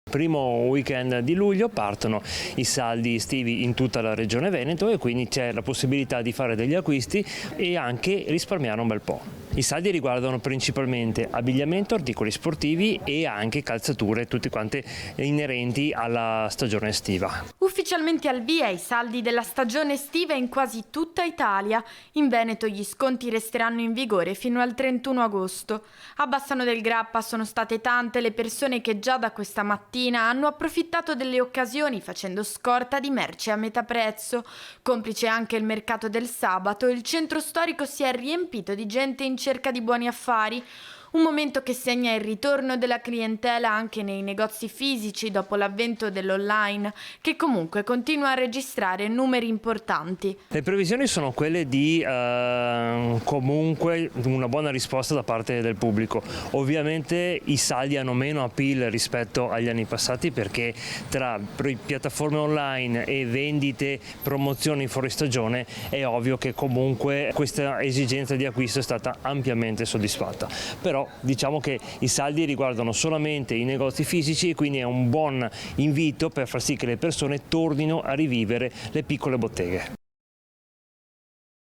Primo weekend di luglio partono i saldi estivi in tutta la regione Veneto e quindi c'è la possibilità di fare degli acquisti e anche risparmiare un bel po'. I saldi riguardano principalmente abbigliamento, articoli sportivi e anche calzature, tutte quante inerenti alla stagione estiva. Ufficialmente al via i saldi della stagione estiva in quasi tutta Italia. In Veneto gli sconti resteranno in vigore fino al 31 agosto. A Bassano del Grappa sono state tante le persone che già da questa mattina hanno approfittato delle occasioni facendo scorta di merce a metà prezzo. Complice anche il mercato del sabato, il centro storico si è riempito di gente in cerca di buoni affari. Un momento che segna il ritorno della clientela anche nei negozi fisici dopo l'avvento dell'online, che comunque continua a registrare numeri importanti. Le previsioni sono quelle di comunque una buona risposta da parte del pubblico. Ovviamente i saldi hanno meno appeal rispetto agli anni passati perché tra piattaforme online e vendite, promozioni fuori stagione è ovvio che comunque questa esigenza di acquisto è stata ampiamente soddisfatta. Però diciamo che i saldi riguardano solamente i negozi fisici e quindi è un buon invito per far sì che le persone tornino a rivivere le piccole botteghe.